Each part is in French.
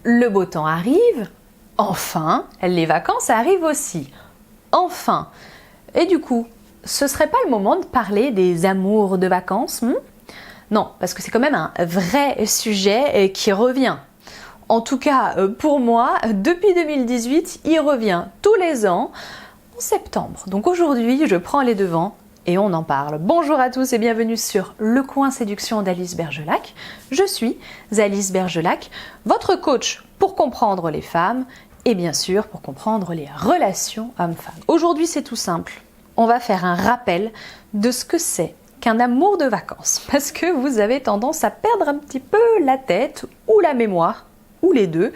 le beau temps arrive, enfin, les vacances arrivent aussi, enfin. Et du coup, ce serait pas le moment de parler des amours de vacances, Non, parce que c'est quand même un vrai sujet qui revient. En tout cas, pour moi, depuis 2018, il revient tous les ans en septembre. Donc aujourd'hui, je prends les devants et on en parle. Bonjour à tous et bienvenue sur Le Coin Séduction d'Alice Bergelac. Je suis Alice Bergelac, votre coach pour comprendre les femmes et bien sûr pour comprendre les relations hommes-femmes. Aujourd'hui, c'est tout simple. On va faire un rappel de ce que c'est qu'un amour de vacances. Parce que vous avez tendance à perdre un petit peu la tête ou la mémoire, ou les deux.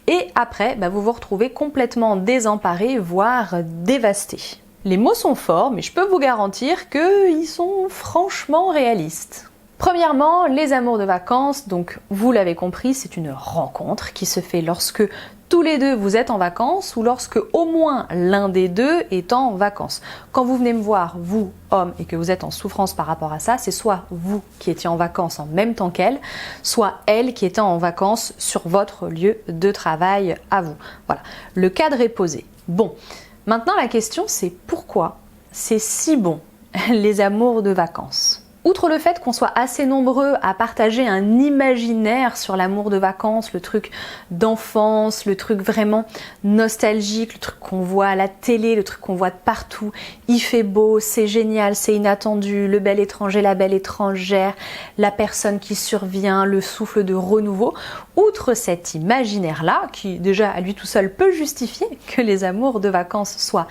Et après, vous vous retrouvez complètement désemparé, voire dévasté. Les mots sont forts, mais je peux vous garantir qu'ils sont franchement réalistes. Premièrement, les amours de vacances, donc vous l'avez compris, c'est une rencontre qui se fait lorsque tous les deux vous êtes en vacances ou lorsque au moins l'un des deux est en vacances. Quand vous venez me voir, vous, homme, et que vous êtes en souffrance par rapport à ça, c'est soit vous qui étiez en vacances en même temps qu'elle, soit elle qui était en vacances sur votre lieu de travail à vous. Voilà, le cadre est posé. Bon, maintenant la question c'est pourquoi c'est si bon les amours de vacances ? Outre le fait qu'on soit assez nombreux à partager un imaginaire sur l'amour de vacances, le truc d'enfance, le truc vraiment nostalgique, le truc qu'on voit à la télé, le truc qu'on voit de partout, il fait beau, c'est génial, c'est inattendu, le bel étranger, la belle étrangère, la personne qui survient, le souffle de renouveau. Outre cet imaginaire-là, qui déjà à lui tout seul peut justifier que les amours de vacances soient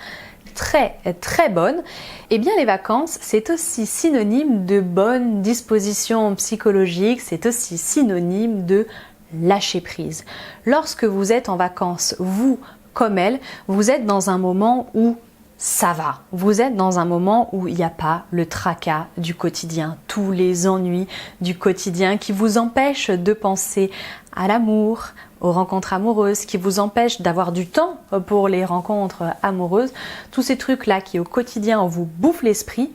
très bonne, eh bien les vacances c'est aussi synonyme de bonne disposition psychologique, c'est aussi synonyme de lâcher prise. Lorsque vous êtes en vacances, vous comme elle, vous êtes dans un moment où ça va, vous êtes dans un moment où il n'y a pas le tracas du quotidien, tous les ennuis du quotidien qui vous empêchent de penser à l'amour, aux rencontres amoureuses, qui vous empêchent d'avoir du temps pour les rencontres amoureuses. Tous ces trucs-là qui au quotidien vous bouffent l'esprit,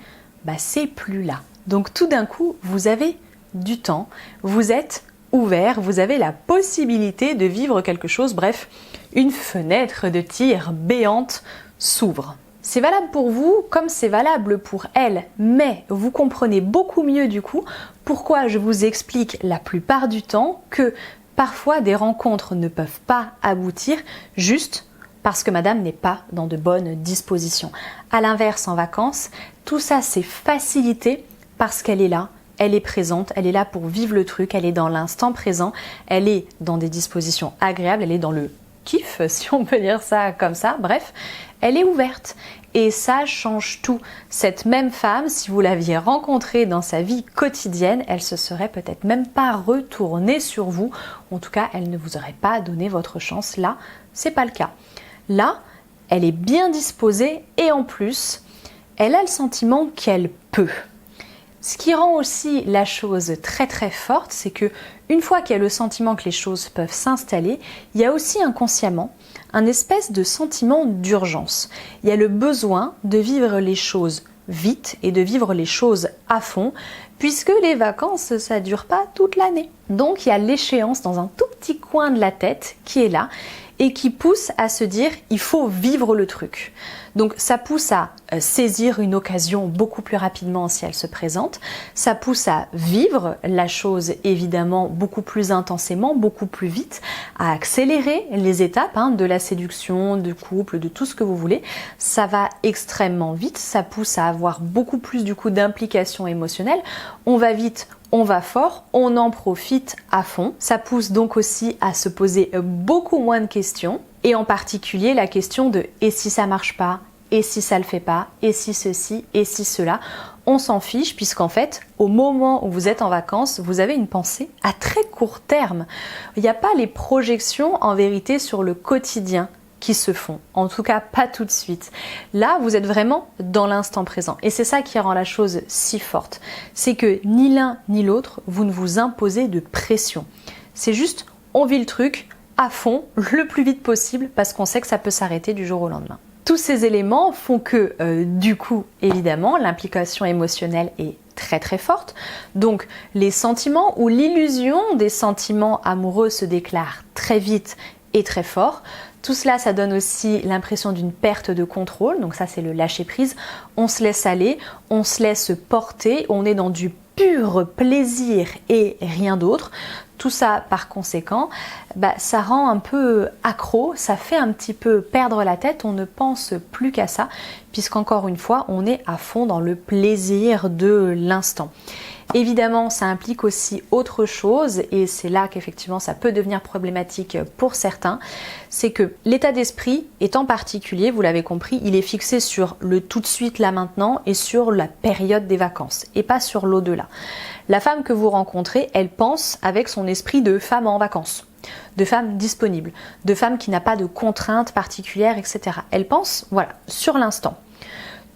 c'est plus là. Donc tout d'un coup, vous avez du temps, vous êtes ouvert, vous avez la possibilité de vivre quelque chose, bref, une fenêtre de tir béante s'ouvre. C'est valable pour vous comme c'est valable pour elle, mais vous comprenez beaucoup mieux du coup pourquoi je vous explique la plupart du temps que parfois des rencontres ne peuvent pas aboutir juste parce que madame n'est pas dans de bonnes dispositions. À l'inverse, en vacances, tout ça c'est facilité parce qu'elle est là, elle est présente, elle est là pour vivre le truc, elle est dans l'instant présent, elle est dans des dispositions agréables, elle est dans le kiff, si on peut dire ça comme ça, bref, elle est ouverte. Et ça change tout. Cette même femme, si vous l'aviez rencontrée dans sa vie quotidienne, elle se serait peut-être même pas retournée sur vous. En tout cas, elle ne vous aurait pas donné votre chance. Là, c'est pas le cas. Là, elle est bien disposée et en plus, elle a le sentiment qu'elle peut. Ce qui rend aussi la chose très forte, c'est que une fois qu'il y a le sentiment que les choses peuvent s'installer, il y a aussi inconsciemment un espèce de sentiment d'urgence. Il y a le besoin de vivre les choses vite et de vivre les choses à fond, puisque les vacances, ça dure pas toute l'année. Donc il y a l'échéance dans un tout petit coin de la tête qui est là et qui pousse à se dire il faut vivre le truc. Donc ça pousse à saisir une occasion beaucoup plus rapidement si elle se présente, ça pousse à vivre la chose évidemment beaucoup plus intensément, beaucoup plus vite, à accélérer les étapes de la séduction, du couple, de tout ce que vous voulez. Ça va extrêmement vite, ça pousse à avoir beaucoup plus du coup d'implication émotionnelle. On va vite, on va fort, on en profite à fond. Ça pousse donc aussi à se poser beaucoup moins de questions et en particulier la question de « et si ça marche pas ? Et si ça le fait pas ? Et si ceci ? Et si cela ?» On s'en fiche puisqu'en fait, au moment où vous êtes en vacances, vous avez une pensée à très court terme. Il n'y a pas les projections en vérité sur le quotidien qui se font. En tout cas, pas tout de suite. Là, vous êtes vraiment dans l'instant présent. Et c'est ça qui rend la chose si forte. C'est que ni l'un ni l'autre, vous ne vous imposez de pression. C'est juste, on vit le truc à fond, le plus vite possible, parce qu'on sait que ça peut s'arrêter du jour au lendemain. Tous ces éléments font que, du coup, évidemment, l'implication émotionnelle est très très forte. Donc les sentiments ou l'illusion des sentiments amoureux se déclarent très vite et très fort. Tout cela, ça donne aussi l'impression d'une perte de contrôle. Donc ça, c'est le lâcher prise. On se laisse aller, on se laisse porter, on est dans du pur plaisir et rien d'autre. Tout ça, par conséquent, ça rend un peu accro, ça fait un petit peu perdre la tête, on ne pense plus qu'à ça, puisqu'encore une fois, on est à fond dans le plaisir de l'instant. Évidemment, ça implique aussi autre chose, et c'est là qu'effectivement ça peut devenir problématique pour certains, c'est que l'état d'esprit est en particulier, vous l'avez compris, il est fixé sur le tout de suite là maintenant et sur la période des vacances, et pas sur l'au-delà. La femme que vous rencontrez, elle pense avec son esprit de femme en vacances, de femme disponible, de femme qui n'a pas de contraintes particulières, etc. Elle pense, voilà, sur l'instant.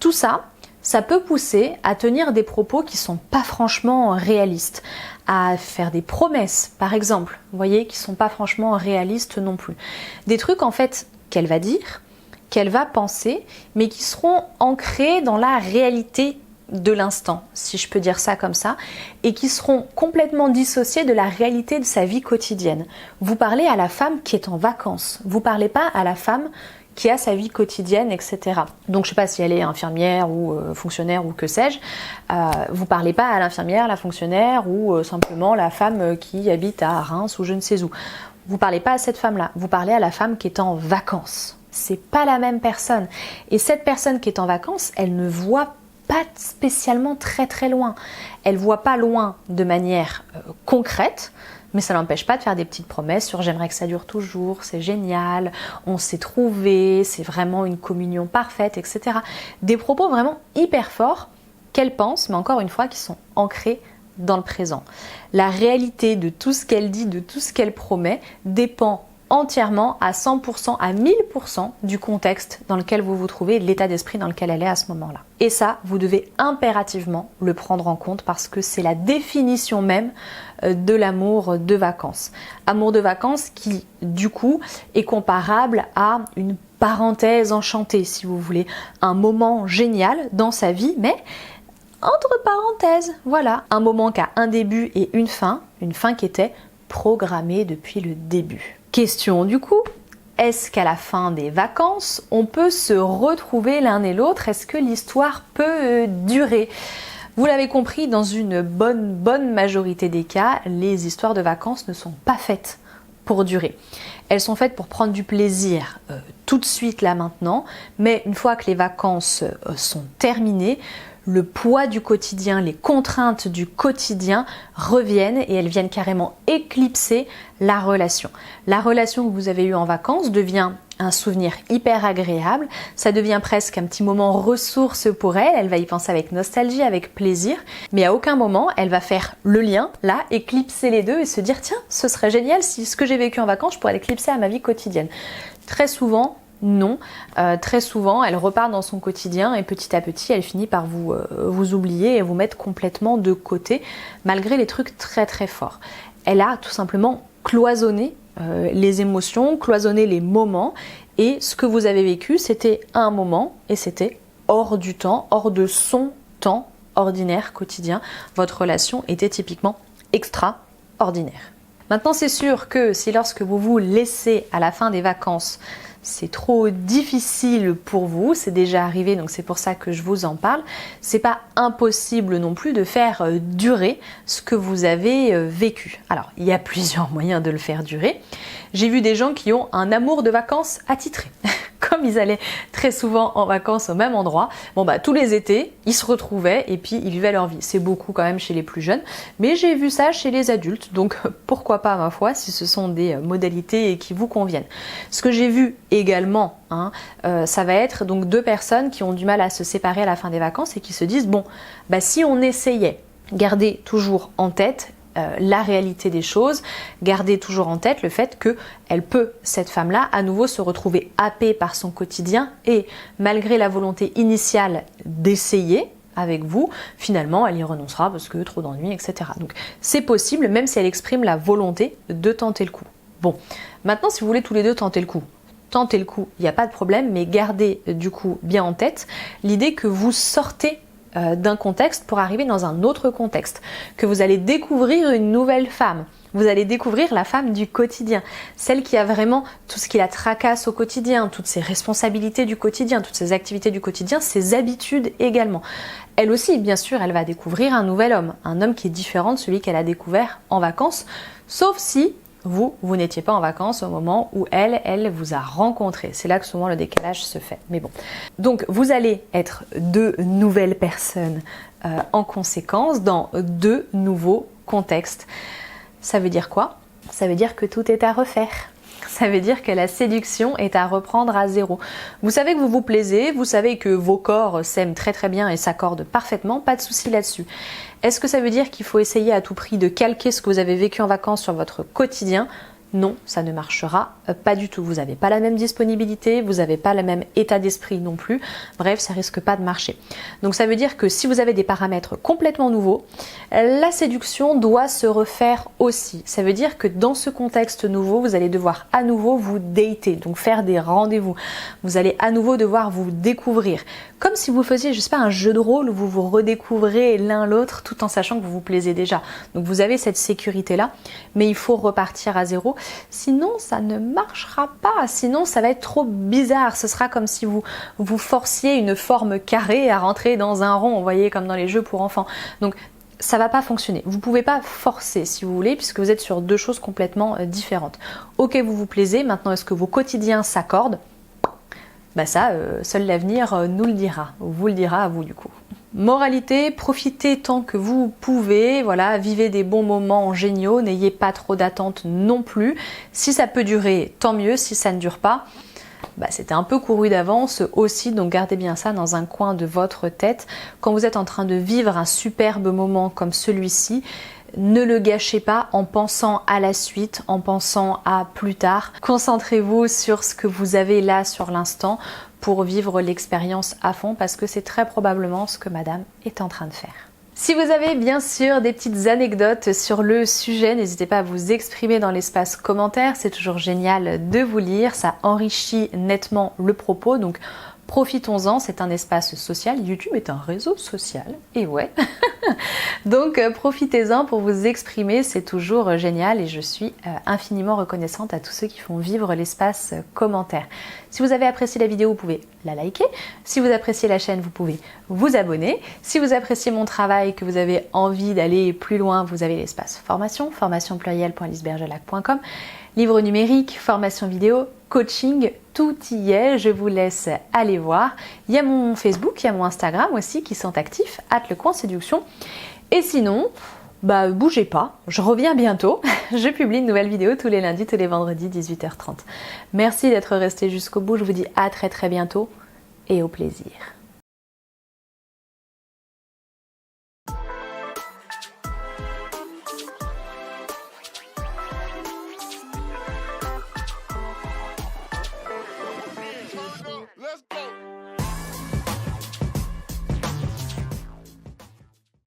Tout ça, ça peut pousser à tenir des propos qui sont pas franchement réalistes, à faire des promesses, par exemple, vous voyez, qui sont pas franchement réalistes non plus. Des trucs, en fait, qu'elle va dire, qu'elle va penser, mais qui seront ancrés dans la réalité de l'instant, si je peux dire ça comme ça, et qui seront complètement dissociés de la réalité de sa vie quotidienne. Vous parlez à la femme qui est en vacances, vous parlez pas à la femme qui a sa vie quotidienne, etc. Donc je sais pas si elle est infirmière ou fonctionnaire ou que sais-je, vous parlez pas à l'infirmière, la fonctionnaire ou simplement la femme qui habite à Reims ou je ne sais où. Vous parlez pas à cette femme-là, vous parlez à la femme qui est en vacances. C'est pas la même personne. Et cette personne qui est en vacances, elle ne voit pas spécialement très très loin. Elle voit pas loin de manière concrète, mais ça n'empêche pas de faire des petites promesses sur j'aimerais que ça dure toujours, c'est génial, on s'est trouvé, c'est vraiment une communion parfaite, etc. Des propos vraiment hyper forts qu'elle pense, mais encore une fois qui sont ancrés dans le présent. La réalité de tout ce qu'elle dit, de tout ce qu'elle promet, dépend entièrement à 100%, à 1000% du contexte dans lequel vous vous trouvez et de l'état d'esprit dans lequel elle est à ce moment-là. Et ça, vous devez impérativement le prendre en compte parce que c'est la définition même de l'amour de vacances. Amour de vacances qui, du coup, est comparable à une parenthèse enchantée, si vous voulez. Un moment génial dans sa vie, mais entre parenthèses, voilà. Un moment qui a un début et une fin qui était programmée depuis le début. Question du coup, est-ce qu'à la fin des vacances, on peut se retrouver l'un et l'autre? Est-ce que l'histoire peut durer? Vous l'avez compris, dans une bonne majorité des cas, les histoires de vacances ne sont pas faites pour durer. Elles sont faites pour prendre du plaisir tout de suite là maintenant, mais une fois que les vacances sont terminées, le poids du quotidien, les contraintes du quotidien reviennent et elles viennent carrément éclipser la relation. La relation que vous avez eue en vacances devient un souvenir hyper agréable, ça devient presque un petit moment ressource pour elle, elle va y penser avec nostalgie, avec plaisir, mais à aucun moment elle va faire le lien, là, éclipser les deux et se dire tiens, ce serait génial si ce que j'ai vécu en vacances, je pourrais l'éclipser à ma vie quotidienne. Très souvent, non, très souvent elle repart dans son quotidien et petit à petit elle finit par vous oublier et vous mettre complètement de côté malgré les trucs très très forts. Elle a tout simplement cloisonné les émotions, cloisonné les moments et ce que vous avez vécu c'était un moment et c'était hors du temps, hors de son temps ordinaire quotidien. Votre relation était typiquement extraordinaire. Maintenant c'est sûr que si lorsque vous vous laissez à la fin des vacances c'est trop difficile pour vous, c'est déjà arrivé donc c'est pour ça que je vous en parle, c'est pas impossible non plus de faire durer ce que vous avez vécu. Alors il y a plusieurs moyens de le faire durer. J'ai vu des gens qui ont un amour de vacances attitré. Comme ils allaient très souvent en vacances au même endroit, tous les étés, ils se retrouvaient et puis ils vivaient leur vie. C'est beaucoup quand même chez les plus jeunes, mais j'ai vu ça chez les adultes, donc pourquoi pas ma foi, si ce sont des modalités qui vous conviennent. Ce que j'ai vu également, ça va être donc deux personnes qui ont du mal à se séparer à la fin des vacances et qui se disent si on essayait, gardez toujours en tête la réalité des choses, gardez toujours en tête le fait qu'elle peut, cette femme-là, à nouveau se retrouver happée par son quotidien et malgré la volonté initiale d'essayer avec vous, finalement elle y renoncera parce que trop d'ennuis, etc. Donc c'est possible même si elle exprime la volonté de tenter le coup. Bon, maintenant si vous voulez tous les deux tenter le coup, il n'y a pas de problème, mais gardez du coup bien en tête l'idée que vous sortez d'un contexte pour arriver dans un autre contexte, que vous allez découvrir une nouvelle femme. Vous allez découvrir la femme du quotidien, celle qui a vraiment tout ce qui la tracasse au quotidien, toutes ses responsabilités du quotidien, toutes ses activités du quotidien, ses habitudes également. Elle aussi, bien sûr, elle va découvrir un nouvel homme, un homme qui est différent de celui qu'elle a découvert en vacances, sauf si vous n'étiez pas en vacances au moment où elle vous a rencontré. C'est là que souvent le décalage se fait. Mais bon. Donc, vous allez être deux nouvelles personnes en conséquence dans deux nouveaux contextes. Ça veut dire quoi? Ça veut dire que tout est à refaire. Ça veut dire que la séduction est à reprendre à zéro. Vous savez que vous vous plaisez, vous savez que vos corps s'aiment très très bien et s'accordent parfaitement, pas de souci là-dessus. Est-ce que ça veut dire qu'il faut essayer à tout prix de calquer ce que vous avez vécu en vacances sur votre quotidien? Non, ça ne marchera pas du tout. Vous n'avez pas la même disponibilité, vous n'avez pas le même état d'esprit non plus. Bref, ça risque pas de marcher. Donc ça veut dire que si vous avez des paramètres complètement nouveaux, la séduction doit se refaire aussi. Ça veut dire que dans ce contexte nouveau, vous allez devoir à nouveau vous dater, donc faire des rendez-vous. Vous allez à nouveau devoir vous découvrir. Comme si vous faisiez, je sais pas, un jeu de rôle où vous vous redécouvrez l'un l'autre tout en sachant que vous vous plaisez déjà. Donc vous avez cette sécurité-là, mais il faut repartir à zéro. Sinon, ça ne marchera pas. Sinon, ça va être trop bizarre. Ce sera comme si vous forciez une forme carrée à rentrer dans un rond, vous voyez, comme dans les jeux pour enfants. Donc, ça va pas fonctionner. Vous pouvez pas forcer si vous voulez, puisque vous êtes sur deux choses complètement différentes. Ok, vous vous plaisez. Maintenant, est-ce que vos quotidiens s'accordent? Bah ça, seul l'avenir nous le dira. Vous le dira à vous du coup. Moralité, profitez tant que vous pouvez, voilà, vivez des bons moments géniaux, n'ayez pas trop d'attentes non plus. Si ça peut durer, tant mieux. Si ça ne dure pas, bah, c'était un peu couru d'avance aussi, donc gardez bien ça dans un coin de votre tête. Quand vous êtes en train de vivre un superbe moment comme celui-ci, ne le gâchez pas en pensant à la suite, en pensant à plus tard. Concentrez-vous sur ce que vous avez là sur l'instant pour vivre l'expérience à fond parce que c'est très probablement ce que madame est en train de faire. Si vous avez bien sûr des petites anecdotes sur le sujet, n'hésitez pas à vous exprimer dans l'espace commentaire, c'est toujours génial de vous lire, ça enrichit nettement le propos, donc profitons-en, c'est un espace social, YouTube est un réseau social, et ouais. Donc profitez-en pour vous exprimer, c'est toujours génial et je suis infiniment reconnaissante à tous ceux qui font vivre l'espace commentaire. Si vous avez apprécié la vidéo, vous pouvez la liker. Si vous appréciez la chaîne, vous pouvez vous abonner. Si vous appréciez mon travail, que vous avez envie d'aller plus loin, vous avez l'espace formation, formation.lisbergelac.com, livre numérique, formation vidéo, coaching, tout y est, je vous laisse aller voir. Il y a mon Facebook, il y a mon Instagram aussi qui sont actifs, @lecoinséduction. Et sinon, bah bougez pas, je reviens bientôt. Je publie une nouvelle vidéo tous les lundis, tous les vendredis, 18h30. Merci d'être resté jusqu'au bout, je vous dis à très bientôt et au plaisir.